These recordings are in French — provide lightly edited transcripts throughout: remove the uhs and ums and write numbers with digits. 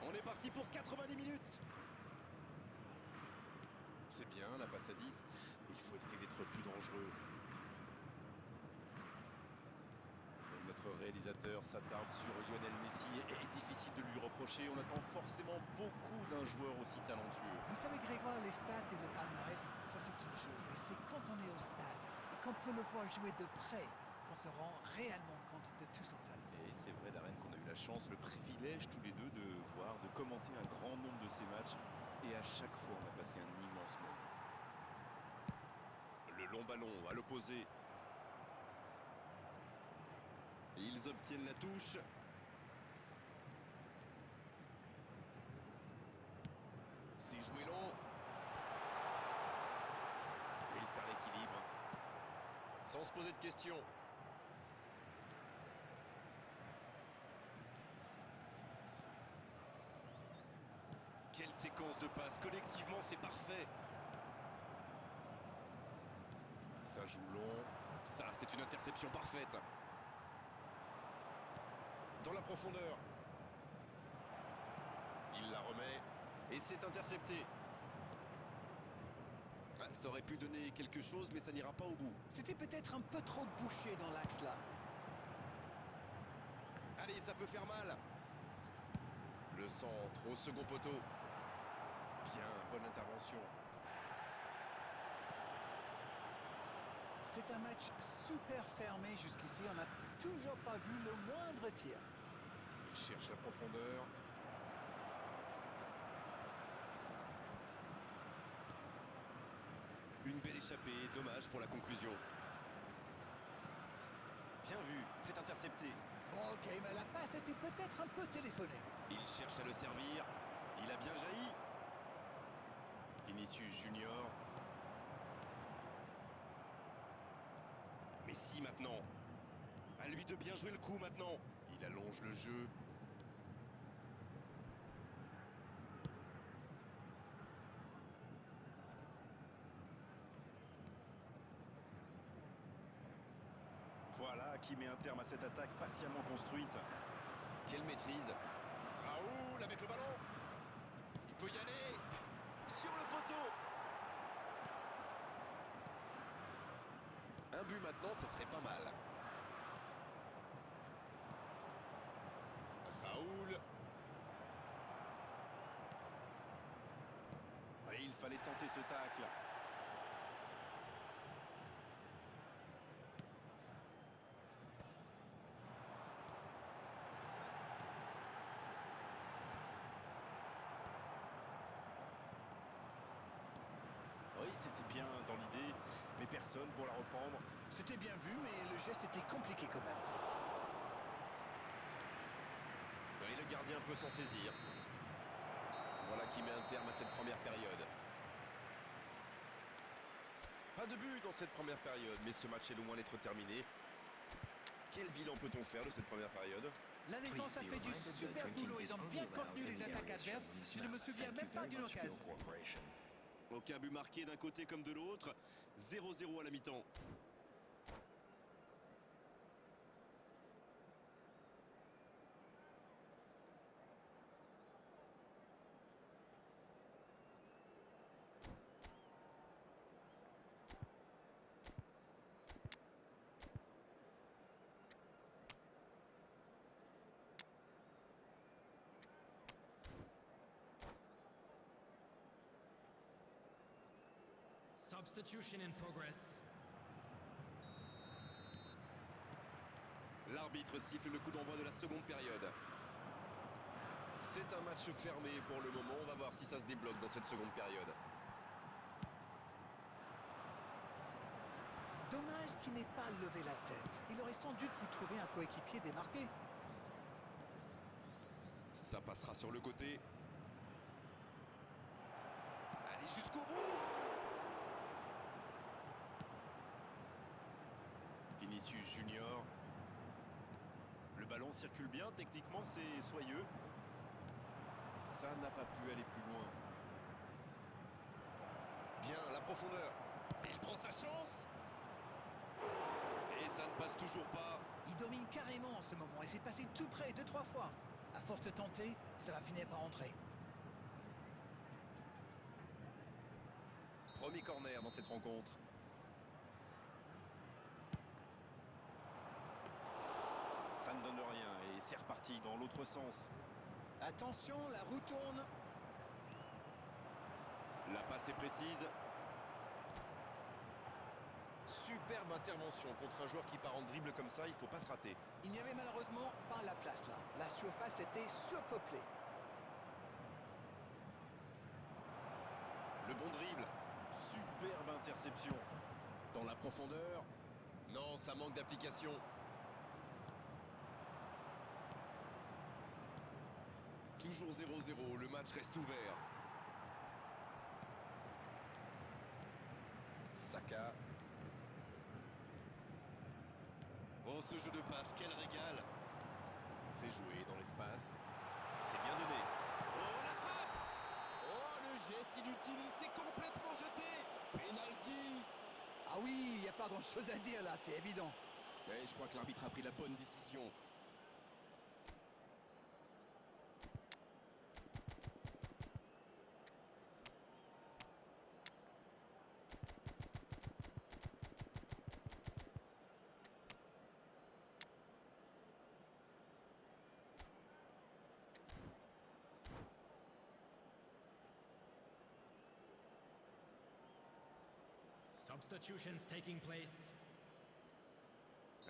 On est parti pour 90 minutes. C'est bien, la passe à 10, mais il faut essayer d'être plus dangereux. Et notre réalisateur s'attarde sur Lionel Messi et est difficile de lui reprocher. On attend forcément beaucoup d'un joueur aussi talentueux. Vous savez Grégoire, les stats et le palmarès, ça c'est une chose, mais c'est quand on est au stade et qu'on peut le voir jouer de près qu'on se rend réellement compte de tout son talent. Et c'est vrai, Darren, qu'on a eu la chance, le privilège tous les deux de voir, de commenter un grand nombre de ces matchs. Et à chaque fois, on a passé un immense moment. Le long ballon à l'opposé. Ils obtiennent la touche. C'est joué long. Et il perd l'équilibre. Sans se poser de questions. Quelle séquence de passes. Collectivement, c'est parfait. Ça joue long. Ça, c'est une interception parfaite. Dans la profondeur. Il la remet. Et c'est intercepté. Ah, ça aurait pu donner quelque chose, mais ça n'ira pas au bout. C'était peut-être un peu trop bouché dans l'axe là. Allez, ça peut faire mal. Le centre au second poteau. Bien, bonne intervention. C'est un match super fermé jusqu'ici, on n'a toujours pas vu le moindre tir. Il cherche la profondeur. Une belle échappée, dommage pour la conclusion. Bien vu, c'est intercepté. Ok, mais la passe était peut-être un peu téléphonée. Il cherche à le servir. Il a bien jailli. Vinicius Junior. Messi maintenant. À lui de bien jouer le coup maintenant. Il allonge le jeu. Voilà qui met un terme à cette attaque patiemment construite. Quelle maîtrise. Raoul avec le ballon. Il peut y aller. Sur le poteau. Un but maintenant, ça serait pas mal. Raoul. Et il fallait tenter ce tacle. Oui, c'était bien dans l'idée, mais personne pour la reprendre. C'était bien vu, mais le geste était compliqué quand même. Et le gardien peut s'en saisir. Voilà qui met un terme à cette première période. Pas de but dans cette première période, mais ce match est loin d'être terminé. Quel bilan peut-on faire de cette première période? La défense a fait du super boulot, ils ont bien contenu les attaques adverses. Je ne me souviens même pas d'une occasion. Aucun but marqué d'un côté comme de l'autre. 0-0 à la mi-temps. Substitution in progress. L'arbitre siffle le coup d'envoi de la seconde période. C'est un match fermé pour le moment. On va voir si ça se débloque dans cette seconde période. Dommage qu'il n'ait pas levé la tête. Il aurait sans doute pu trouver un coéquipier démarqué. Ça passera sur le côté. Allez jusqu'au bout. Vinicius Junior. Le ballon circule bien, techniquement c'est soyeux. Ça n'a pas pu aller plus loin. Bien, la profondeur. Il prend sa chance. Et ça ne passe toujours pas. Il domine carrément en ce moment et c'est passé tout près 2-3 fois. À force de tenter, ça va finir par entrer. Premier corner dans cette rencontre. Ça ne donne rien et c'est reparti dans l'autre sens. Attention, la roue tourne. La passe est précise. Superbe intervention contre un joueur qui part en dribble comme ça, il ne faut pas se rater. Il n'y avait malheureusement pas la place là. La surface était surpeuplée. Le bon dribble. Superbe interception. Dans la profondeur. Non, ça manque d'application. Toujours 0-0, le match reste ouvert. Saka. Oh, ce jeu de passe, quel régal. C'est joué dans l'espace. C'est bien donné. Oh, la frappe. Oh, le geste inutile, il s'est complètement jeté. Penalty. Ah oui, il n'y a pas grand-chose à dire là, c'est évident. Et je crois que l'arbitre a pris la bonne décision. Substitutions taking place.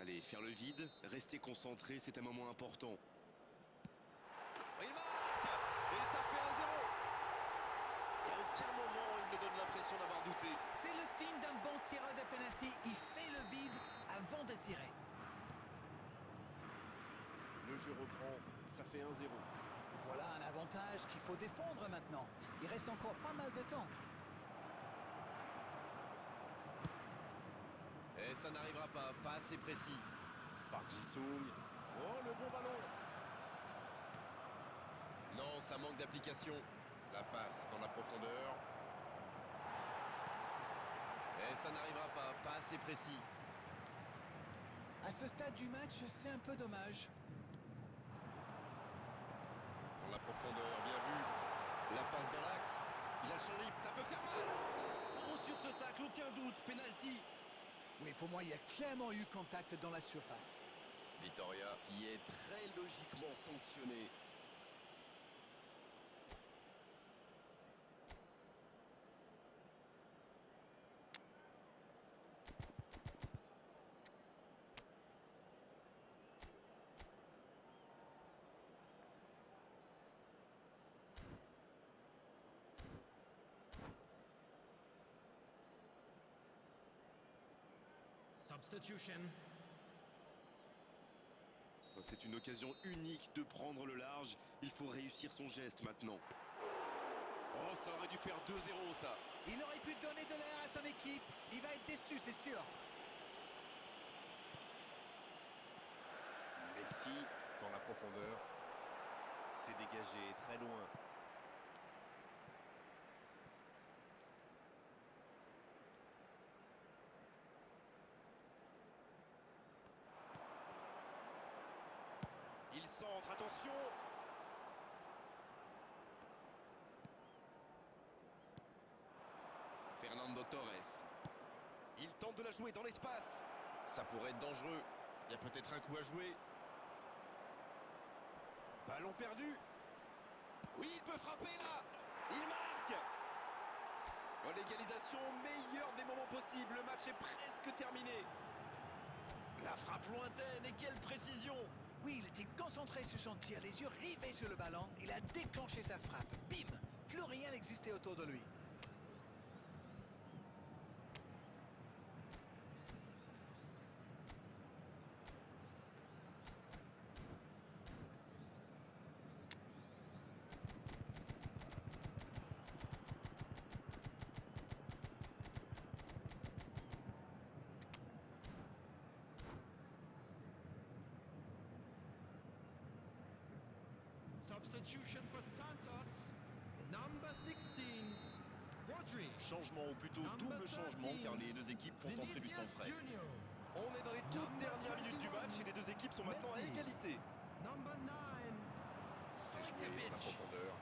Allez, faire le vide, rester concentré, c'est un moment important. Il marque. Et ça fait 1-0. Et à aucun moment, il me donne l'impression d'avoir douté. C'est le signe d'un bon tireur de penalty. Il fait le vide avant de tirer. Le jeu reprend, ça fait 1-0. Voilà un avantage qu'il faut défendre maintenant. Il reste encore pas mal de temps. Et ça n'arrivera pas assez précis. Park Ji-sung. Oh, le bon ballon. Non, ça manque d'application. La passe dans la profondeur. Et ça n'arrivera pas assez précis. À ce stade du match, c'est un peu dommage. Dans la profondeur, bien vu. La passe dans l'axe. Il a le champ libre, ça peut faire mal. Oh, sur ce tacle, aucun doute, penalty. Oui, pour moi, il y a clairement eu contact dans la surface. Vitoria qui est très logiquement sanctionné. Substitution. C'est une occasion unique de prendre le large. Il faut réussir son geste maintenant. Oh, ça aurait dû faire 2-0 ça. Il aurait pu donner de l'air à son équipe. Il va être déçu, c'est sûr. Messi dans la profondeur. C'est dégagé très loin. Il centre, attention. Fernando Torres. Il tente de la jouer dans l'espace. Ça pourrait être dangereux. Il y a peut-être un coup à jouer. Ballon perdu. Oui, il peut frapper là. Il marque. Oh, l'égalisation, meilleur des moments possibles. Le match est presque terminé. La frappe lointaine et quelle précision. Oui, il était concentré sur son tir, les yeux rivés sur le ballon. Il a déclenché sa frappe. Bim! Plus rien n'existait autour de lui. Substitution for Santos. Number 16. Rodri. Changement ou plutôt double changement car les deux équipes font entrer du sang frais. Junior. On est dans les toutes dernières minutes du match et les deux équipes sont maintenant à égalité. Number 9. C'est joué dans la profondeur.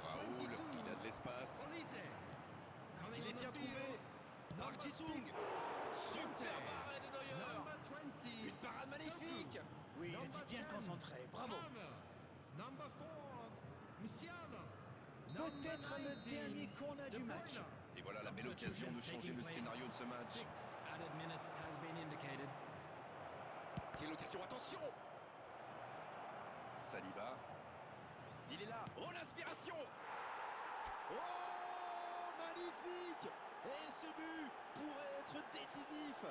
Raoul, il a de l'espace. Il est bien trouvé par Jisung. Super arrêt de Neuer. Une parade magnifique. Oui, il était bien concentré. Bravo. Peut-être le dernier corner du match. Et voilà la belle occasion de changer le scénario de ce match. Quelle occasion, attention! Saliba. Il est là. Oh, l'inspiration! Oh, magnifique! Et ce but pourrait être décisif.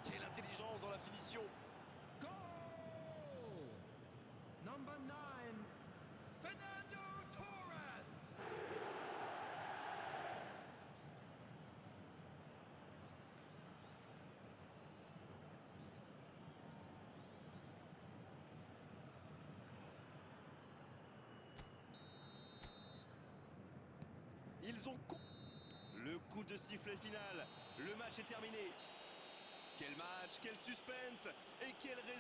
Quelle intelligence dans la finition! Goal! Number 9, Fernando Torres. Ils ont... Le coup de sifflet final. Le match est terminé. Quel match, quel suspense et quel résultat!